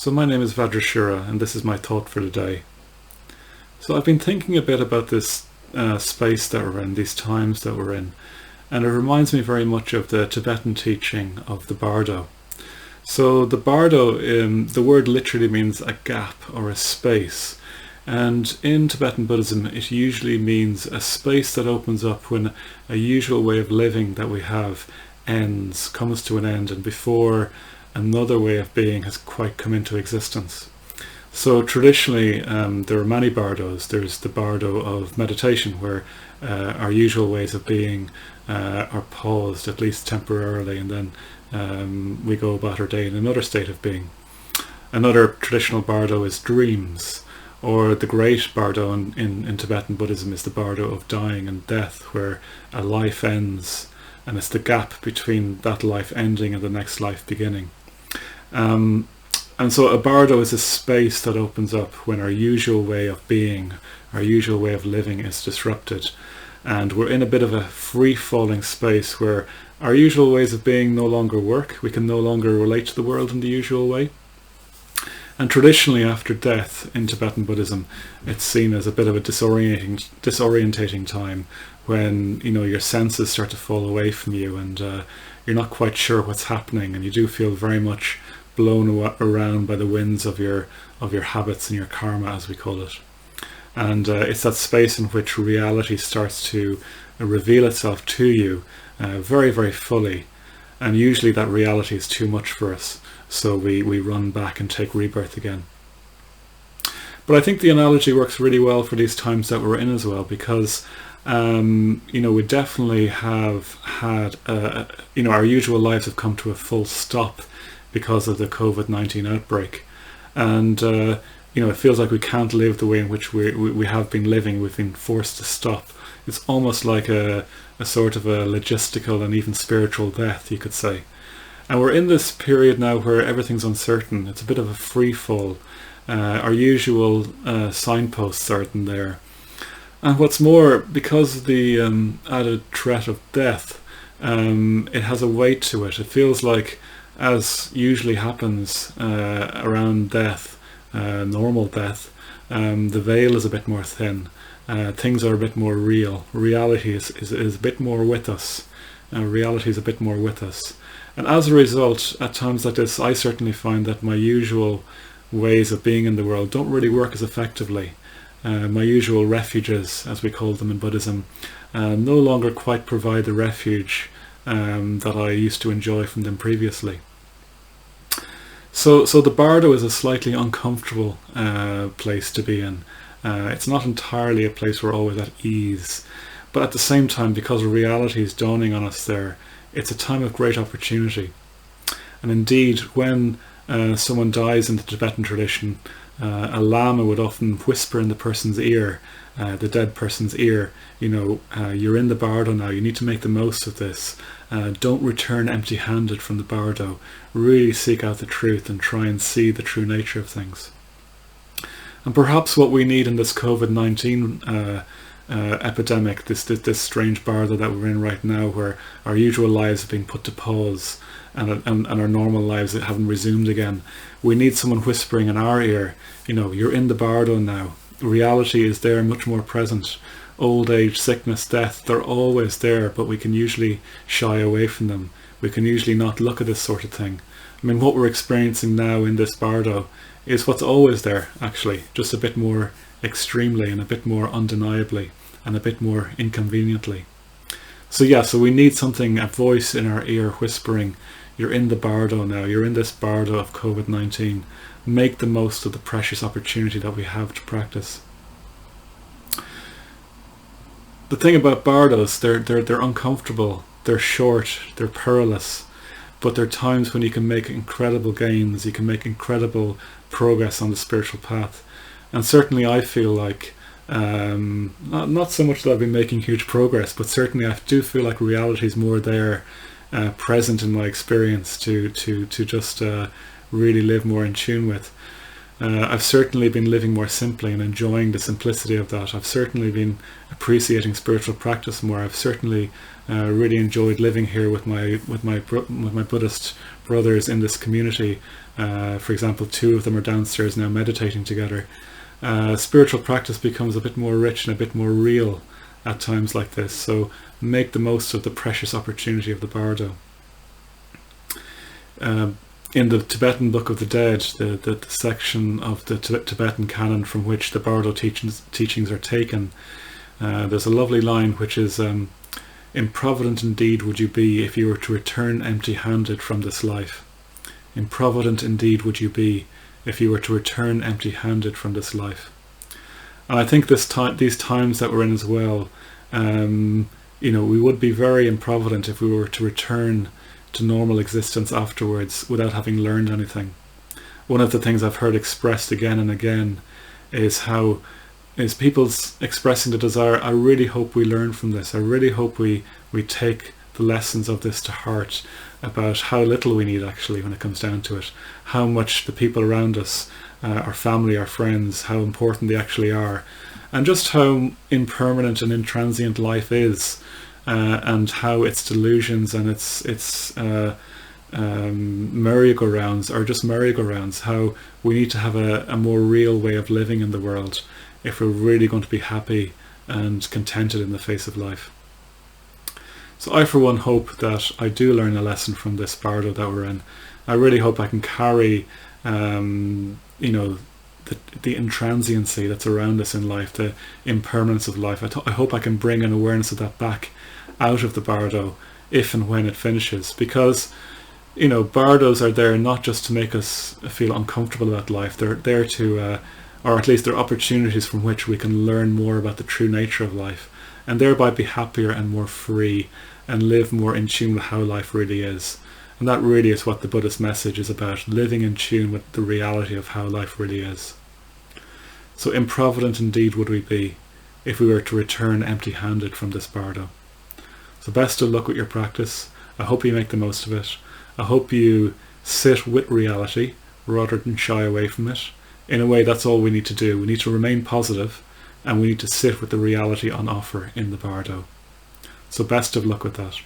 So my name is Vajrashura, and this is my thought for today. So I've been thinking a bit about this space that we're in, these times that we're in, and it reminds me very much of the Tibetan teaching of the Bardo. So the Bardo, the word literally means a gap or a space, and in Tibetan Buddhism it usually means a space that opens up when a usual way of living that we have comes to an end, and before another way of being has quite come into existence. So traditionally there are many Bardos. There's the Bardo of Meditation, where our usual ways of being are paused, at least temporarily, and then we go about our day in another state of being. Another traditional Bardo is dreams, or the great Bardo in Tibetan Buddhism is the Bardo of dying and death, where a life ends and it's the gap between that life ending and the next life beginning. And so a Bardo is a space that opens up when our usual way of being, our usual way of living is disrupted, and we're in a bit of a free-falling space where our usual ways of being no longer work. We can no longer relate to the world in the usual way. And traditionally after death in Tibetan Buddhism, it's seen as a bit of a disorientating time when, your senses start to fall away from you, and you're not quite sure what's happening, and you do feel very much blown around by the winds of your habits and your karma, as we call it. And it's that space in which reality starts to reveal itself to you very, very fully, and usually that reality is too much for us, so we run back and take rebirth again. But I think the analogy works really well for these times that we're in as well, because we definitely have had our usual lives have come to a full stop because of the COVID-19 outbreak, and it feels like we can't live the way in which we have been living. We've been forced to stop. It's almost like a sort of a logistical and even spiritual death, you could say. And we're in this period now where everything's uncertain. It's a bit of a free fall. Our usual signposts aren't there. And what's more, because of the added threat of death, it has a weight to it. It feels like, as usually happens around death, normal death, the veil is a bit more thin. Things are a bit more real. Reality is a bit more with us. Reality is a bit more with us. And as a result, at times like this, I certainly find that my usual ways of being in the world don't really work as effectively. My usual refuges, as we call them in Buddhism, no longer quite provide the refuge that I used to enjoy from them previously. So the Bardo is a slightly uncomfortable place to be in. It's not entirely a place we're always at ease, but at the same time, because reality is dawning on us there, it's a time of great opportunity. And indeed, when someone dies in the Tibetan tradition, a lama would often whisper in the person's ear, the dead person's ear, you're in the Bardo now, you need to make the most of this. Don't return empty-handed from the Bardo. Really seek out the truth and try and see the true nature of things. And perhaps what we need in this COVID-19 epidemic, this strange Bardo that we're in right now, where our usual lives have been put to pause and our normal lives haven't resumed again, we need someone whispering in our ear, you're in the Bardo now. Reality is there, much more present. Old age, sickness, death, they're always there, but we can usually shy away from them. We can usually not look at this sort of thing. I mean, what we're experiencing now in this Bardo is what's always there, actually, just a bit more extremely and a bit more undeniably and a bit more inconveniently. So we need something, a voice in our ear whispering, you're in the Bardo now, you're in this Bardo of COVID-19. Make the most of the precious opportunity that we have to practice. The thing about Bardos, they're uncomfortable, they're short, they're perilous, but there are times when you can make incredible gains, you can make incredible progress on the spiritual path. And certainly I feel like, not so much that I've been making huge progress, but certainly I do feel like reality is more there, present in my experience to just really live more in tune with. I've certainly been living more simply and enjoying the simplicity of that. I've certainly been appreciating spiritual practice more. I've certainly really enjoyed living here with my Buddhist brothers in this community. For example, 2 of them are downstairs now meditating together. Spiritual practice becomes a bit more rich and a bit more real at times like this. So make the most of the precious opportunity of the Bardo. In the Tibetan Book of the Dead, the section of the Tibetan canon from which the Bardo teachings are taken, there's a lovely line which is, improvident indeed would you be if you were to return empty-handed from this life. Improvident indeed would you be if you were to return empty-handed from this life. And I think these times that we're in as well, we would be very improvident if we were to return to normal existence afterwards without having learned anything. One of the things I've heard expressed again and again is people's expressing the desire, I really hope we learn from this. I really hope we take the lessons of this to heart about how little we need actually when it comes down to it, how much the people around us, our family, our friends, how important they actually are, and just how impermanent and intransient life is. And how its delusions and its merry-go-rounds are just merry-go-rounds, how we need to have a more real way of living in the world if we're really going to be happy and contented in the face of life. So I for one hope that I do learn a lesson from this Bardo that we're in. I really hope I can carry the intransiency that's around us in life, the impermanence of life. I hope I can bring an awareness of that back out of the Bardo if and when it finishes, because Bardos are there not just to make us feel uncomfortable about life. They're there to or at least they're opportunities from which we can learn more about the true nature of life, and thereby be happier and more free and live more in tune with how life really is. And that really is what the Buddhist message is about, living in tune with the reality of how life really is. So improvident indeed would we be if we were to return empty-handed from this Bardo. So best of luck with your practice. I hope you make the most of it. I hope you sit with reality rather than shy away from it. In a way, that's all we need to do. We need to remain positive, and we need to sit with the reality on offer in the Bardo. So best of luck with that.